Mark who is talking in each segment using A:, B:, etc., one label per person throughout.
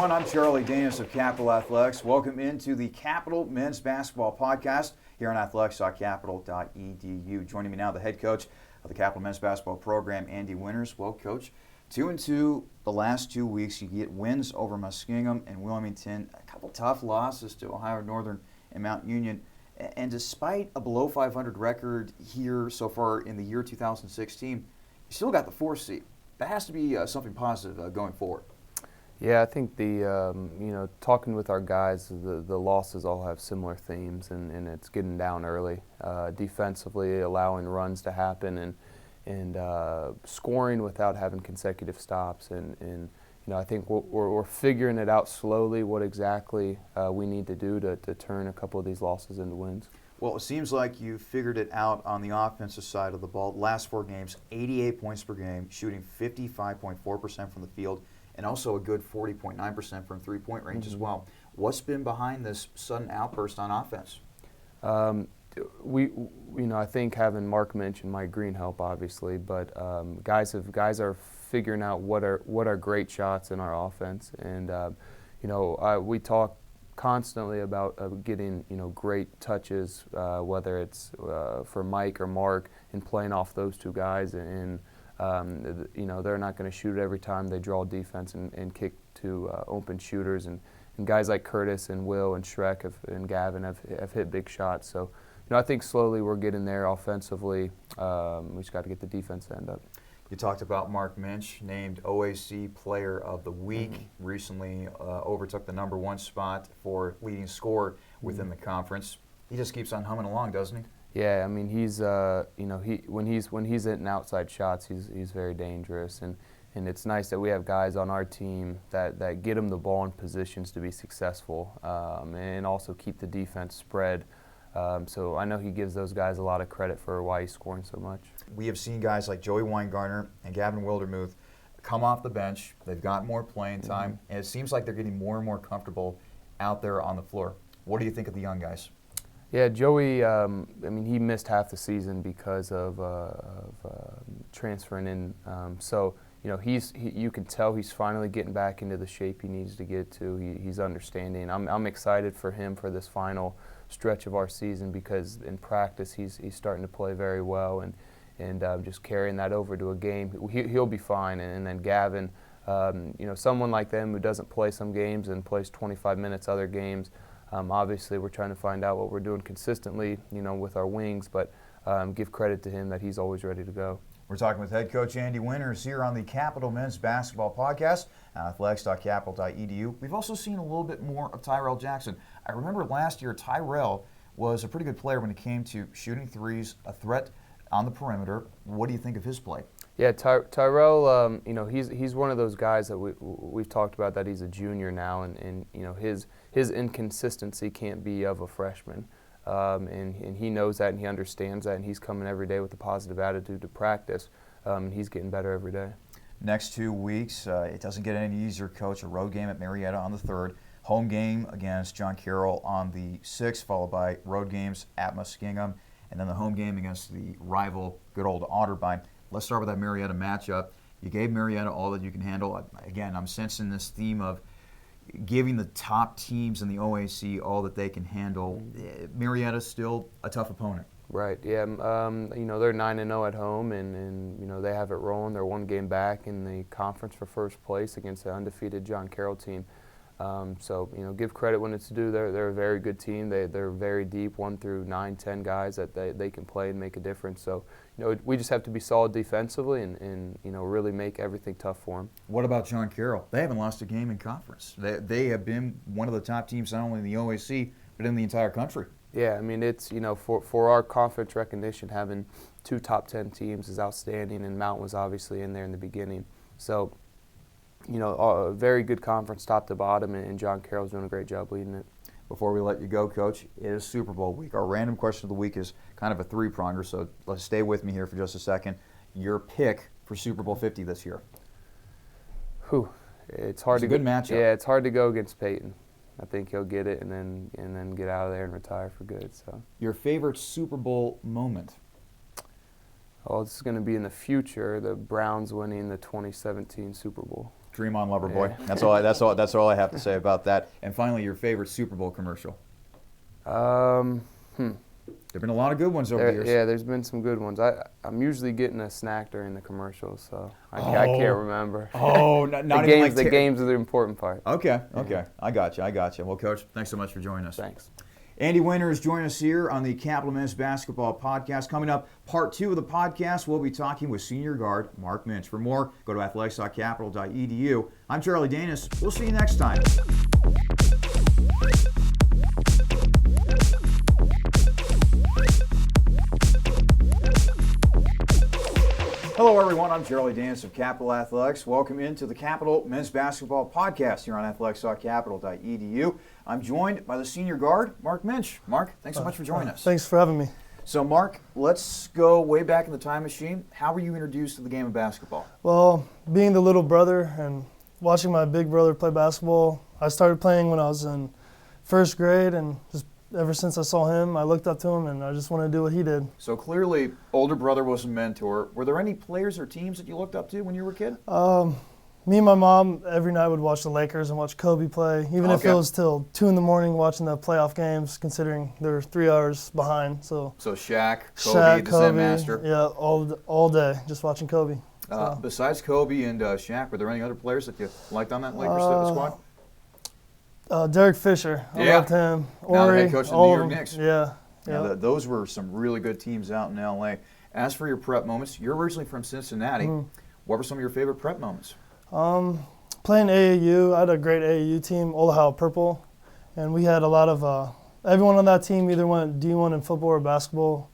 A: everyone. I'm Charlie Danis of Capital Athletics. Welcome into the Capital Men's Basketball Podcast here on athletics.capital.edu. Joining me now, the head coach of the Capital Men's Basketball Program, Andy Winters. Well, Coach, 2-2 the last 2 weeks. You get wins over Muskingum and Wilmington, a couple tough losses to Ohio Northern and Mount Union. And despite a below 500 record here so far in the year 2016, you still got the 4th seed. That has to be something positive going forward.
B: Yeah, I think talking with our guys, the losses all have similar themes, and it's getting down early. Defensively, allowing runs to happen, and scoring without having consecutive stops, and I think we're figuring it out slowly what exactly we need to do to turn a couple of these losses into wins.
A: Well, it seems like you figured it out on the offensive side of the ball. Last 4 games, 88 points per game, shooting 55.4% from the field, and also a good 40.9% from three-point range as well. What's been behind this sudden outburst on offense?
B: I think having Mark Minch and Mike Green help, obviously, but guys are figuring out what are great shots in our offense, and we talk constantly about getting great touches, whether it's for Mike or Mark, and playing off those two guys, and they're not going to shoot every time they draw defense and kick to open shooters, and guys like Curtis and Will and Shrek and Gavin have hit big shots. So I think slowly we're getting there offensively. We just got to get the defense to end up.
A: You talked about Mark Minch, named OAC Player of the Week. Recently overtook the #1 spot for leading scorer within the conference. He just keeps on humming along, doesn't he?
B: Yeah, I mean he's when he's hitting outside shots, he's very dangerous, and it's nice that we have guys on our team that get him the ball in positions to be successful, and also keep the defense spread. So I know he gives those guys a lot of credit for why he's scoring so much.
A: We have seen guys like Joey Weingartner and Gavin Wildermuth come off the bench. They've got more playing time, and it seems like they're getting more and more comfortable out there on the floor. What do you think of the young guys?
B: Yeah, Joey, he missed half the season because of transferring in. You can tell he's finally getting back into the shape he needs to get to. He's understanding. I'm excited for him for this final stretch of our season because in practice he's starting to play very well, and just carrying that over to a game, he'll be fine. And then Gavin, someone like them who doesn't play some games and plays 25 minutes other games. Obviously, we're trying to find out what we're doing consistently, with our wings, but give credit to him that he's always ready to go.
A: We're talking with head coach Andy Winters here on the Capital Men's Basketball Podcast, athletics.capital.edu. We've also seen a little bit more of Tyrell Jackson. I remember last year Tyrell was a pretty good player when it came to shooting threes, a threat on the perimeter. What do you think of his play?
B: Yeah, Tyrell, he's one of those guys that we've talked about, that he's a junior now, and his inconsistency can't be of a freshman, and he knows that and he understands that, and he's coming every day with a positive attitude to practice, and he's getting better every day.
A: Next 2 weeks, it doesn't get any easier, Coach. A road game at Marietta on the 3rd, home game against John Carroll on the 6th, followed by road games at Muskingum, and then the home game against the rival good old Otterbein. Let's start with that Marietta matchup. You gave Marietta all that you can handle. Again, I'm sensing this theme of giving the top teams in the OAC all that they can handle. Marietta's still a tough opponent.
B: Right, yeah. They're 9-0 at home, and they have it rolling. They're 1 game back in the conference for first place against the undefeated John Carroll team. Give credit when it's due. They're a very good team. They're very deep, 1 through 9, 10 guys that they can play and make a difference. So, we just have to be solid defensively and really make everything tough for them.
A: What about John Carroll? They haven't lost a game in conference. They have been one of the top teams not only in the OAC but in the entire country.
B: Yeah, it's for our conference recognition, having 2 top 10 teams is outstanding, and Mount was obviously in there in the beginning. So. A very good conference top to bottom, and John Carroll's doing a great job leading it.
A: Before we let you go, Coach, it is Super Bowl week. Our random question of the week is kind of a 3-pronger, so let's stay with me here for just a second. Your pick for Super Bowl 50 this year?
B: It's hard.
A: It's a good matchup.
B: Yeah, it's hard to go against Peyton. I think he'll get it and then get out of there and retire for good. So.
A: Your favorite Super Bowl moment?
B: Oh, this is going to be in the future, the Browns winning the 2017 Super Bowl.
A: Dream on, lover boy. That's all I have to say about that. And finally, your favorite Super Bowl commercial. There've been a lot of good ones over the years.
B: Yeah, there's been some good ones. I'm usually getting a snack during the commercials, so I can't remember.
A: Oh, not even like
B: the games are the important part.
A: Okay. I got you. Well, Coach, thanks so much for joining us.
B: Thanks.
A: Andy Winters joining us here on the Capital Men's Basketball Podcast. Coming up, part 2 of the podcast, we'll be talking with senior guard Mark Minch. For more, go to athletics.capital.edu. I'm Charlie Danis. We'll see you next time. Hello, everyone. I'm Charlie Danis of Capital Athletics. Welcome into the Capital Men's Basketball Podcast here on athletics.capital.edu. I'm joined by the senior guard, Mark Minch. Mark, thanks so much for joining us.
C: Thanks for having me.
A: So, Mark, let's go way back in the time machine. How were you introduced to the game of basketball?
C: Well, being the little brother and watching my big brother play basketball, I started playing when I was in first grade, and just ever since I saw him, I looked up to him, and I just wanted to do what he did.
A: So clearly, older brother was a mentor. Were there any players or teams that you looked up to when you were a kid?
C: Me and my mom every night would watch the Lakers and watch Kobe play, even if it was till 2 in the morning watching the playoff games, considering they're 3 hours behind. So
A: Shaq, Kobe, the Zen Master.
C: Yeah, all day, just watching Kobe.
A: Besides Kobe and Shaq, were there any other players that you liked on that Lakers squad?
C: Derek Fisher, I loved him.
A: Now the head coach of the New York Knicks.
C: Yeah.
A: Those were some really good teams out in L.A. As for your prep moments, you're originally from Cincinnati. What were some of your favorite prep moments?
C: Playing AAU, I had a great AAU team, Ohio Purple, and we had a lot of everyone on that team either went D1 in football or basketball,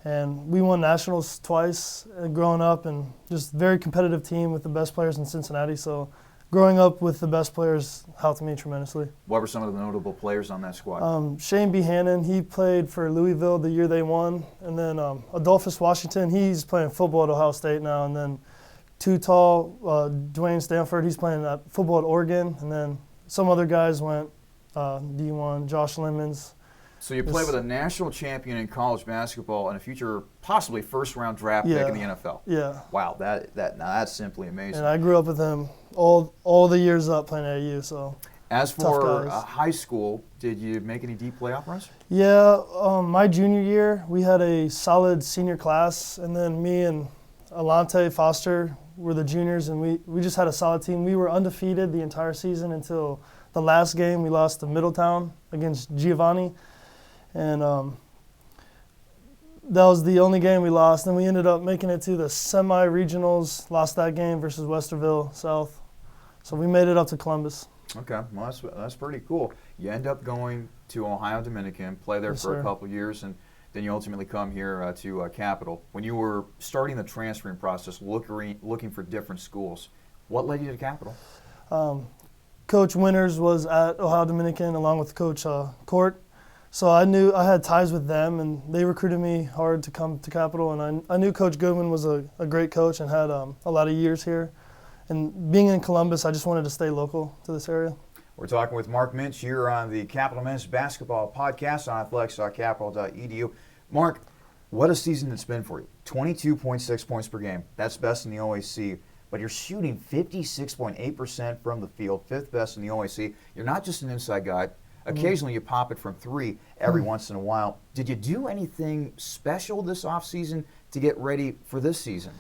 C: and we won nationals twice growing up, and just very competitive team with the best players in Cincinnati. So growing up with the best players helped me tremendously.
A: What were some of the notable players on that squad?
C: Shane B. Hannon, he played for Louisville the year they won, and then Adolphus Washington, he's playing football at Ohio State now, and then Too Tall, Dwayne Stanford, he's playing football at Oregon, and then some other guys went D1, Josh Lemons.
A: So you play with a national champion in college basketball and a future possibly first-round draft pick in the NFL.
C: Yeah.
A: Wow, that's simply amazing.
C: And I grew up with him all the years up playing at AU. So.
A: As for high school, did you make any deep playoff runs?
C: Yeah, my junior year we had a solid senior class, and then me and Alante Foster were the juniors, and we just had a solid team. We were undefeated the entire season until the last game. We lost to Middletown against Giovanni, and that was the only game we lost. Then we ended up making it to the semi-regionals, lost that game versus Westerville South. So we made it up to Columbus.
A: Okay, well that's pretty cool. You end up going to Ohio Dominican, play there for a couple years, and then you ultimately come here to Capital. When you were starting the transferring process, looking for different schools, what led you to Capital?
C: Coach Winters was at Ohio Dominican along with Coach Court. So I knew I had ties with them, and they recruited me hard to come to Capital. And I knew Coach Goodwin was a great coach and had a lot of years here. And being in Columbus, I just wanted to stay local to this area.
A: We're talking with Mark Minch here on the Capital Men's Basketball Podcast on athletics.capital.edu. Mark, what a season it's been for you. 22.6 points per game. That's best in the OAC. But you're shooting 56.8% from the field, 5th best in the OAC. You're not just an inside guy. Occasionally you pop it from 3 every once in a while. Did you do anything special this offseason to get ready for this season?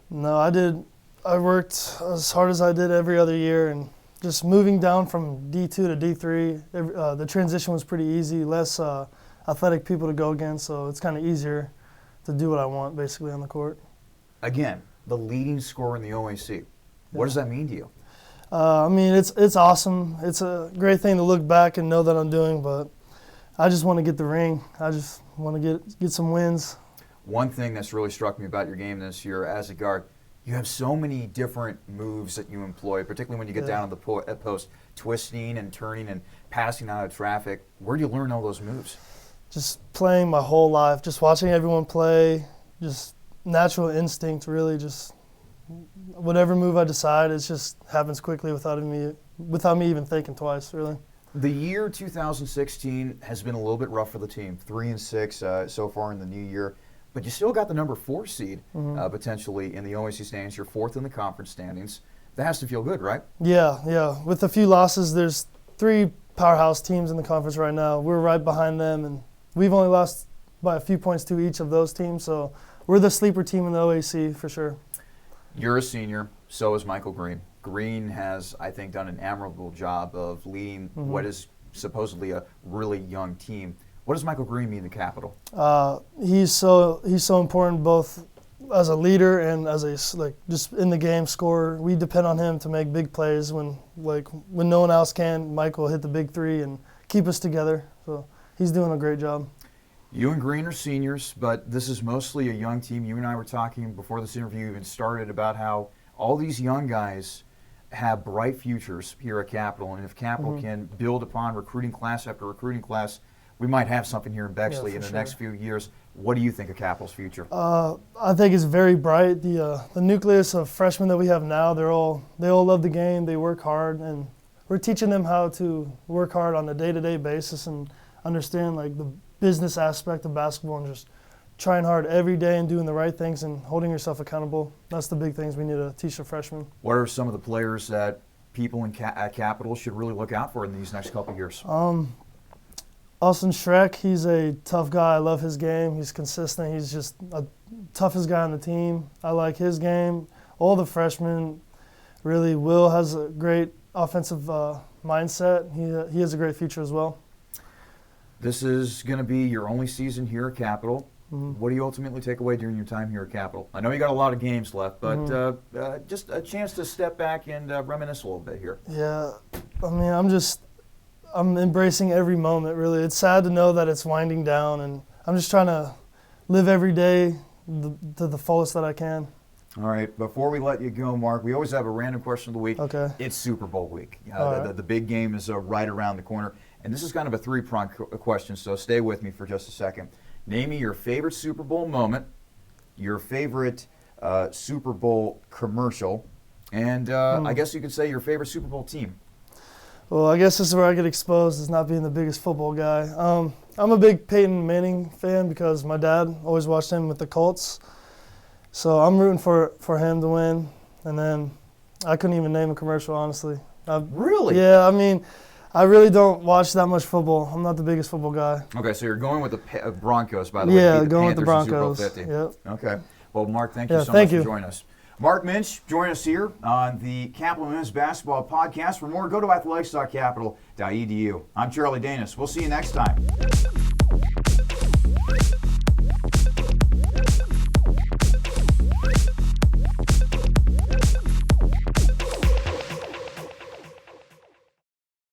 C: No, I did. I worked as hard as I did every other year, and just moving down from D2 to D3, the transition was pretty easy, less athletic people to go against, so it's kind of easier to do what I want basically on the court.
A: Again, the leading scorer in the OAC. What does that mean to you?
C: I mean, it's awesome. It's a great thing to look back and know that I'm doing, but I just want to get the ring. I just want to get some wins.
A: One thing that's really struck me about your game this year as a guard, you have so many different moves that you employ, particularly when you get down on the post, twisting and turning and passing out of traffic. Where do you learn all those moves?
C: Just playing my whole life, just watching everyone play, just natural instinct, really. Just whatever move I decide, it just happens quickly without me even thinking twice, really.
A: The year 2016 has been a little bit rough for the team, 3-6 so far in the new year. But you still got the number 4 seed potentially in the OAC standings. You're 4th in the conference standings. That has to feel good, right?
C: Yeah. With a few losses, there's 3 powerhouse teams in the conference right now. We're right behind them, and we've only lost by a few points to each of those teams. So we're the sleeper team in the OAC for sure.
A: You're a senior, so is Michael Green. Green has, I think, done an admirable job of leading what is supposedly a really young team. What does Michael Green mean to Capital?
C: He's so important both as a leader and as a just in the game scorer. We depend on him to make big plays when no one else can. Mike will hit the big 3 and keep us together. So he's doing a great job.
A: You and Green are seniors, but this is mostly a young team. You and I were talking before this interview even started about how all these young guys have bright futures here at Capital, and if Capital can build upon recruiting class after recruiting class, we might have something here in Bexley in the next few years. What do you think of Capital's future?
C: I think it's very bright. The nucleus of freshmen that we have now, they all love the game. They work hard, and we're teaching them how to work hard on a day-to-day basis and understand the business aspect of basketball and just trying hard every day and doing the right things and holding yourself accountable. That's the big things we need to teach the freshmen.
A: What are some of the players that people at Capital should really look out for in these next couple of years?
C: Austin Schreck, he's a tough guy. I love his game. He's consistent. He's just the toughest guy on the team. I like his game. All the freshmen, really. Will has a great offensive mindset. He has a great future as well.
A: This is going to be your only season here at Capital. What do you ultimately take away during your time here at Capital? I know you got a lot of games left, but just a chance to step back and reminisce a little bit here.
C: Yeah, I mean, I'm embracing every moment, really. It's sad to know that it's winding down, and I'm just trying to live every day to the fullest that I can.
A: All right, before we let you go, Mark, we always have a random question of the week.
C: Okay.
A: It's Super Bowl week.
C: Right.
A: The big game is right around the corner, and this is kind of a 3-pronged question, so stay with me for just a second. Name me your favorite Super Bowl moment, your favorite Super Bowl commercial, and I guess you could say your favorite Super Bowl team.
C: Well, I guess this is where I get exposed as not being the biggest football guy. I'm a big Peyton Manning fan because my dad always watched him with the Colts. So I'm rooting for him to win. And then I couldn't even name a commercial, honestly.
A: Really?
C: Yeah, I mean, I really don't watch that much football. I'm not the biggest football guy.
A: Okay, so you're going with the Broncos, by the way.
C: Yeah,
A: the
C: going with the
A: Panthers in
C: Broncos.
A: Super Bowl 50.
C: Yep.
A: Okay. Well, Mark, thank you so much for joining us. Mark Minch, join us here on the Capital Men's Basketball Podcast. For more, go to athletics.capital.edu. I'm Charlie Danis. We'll see you next time.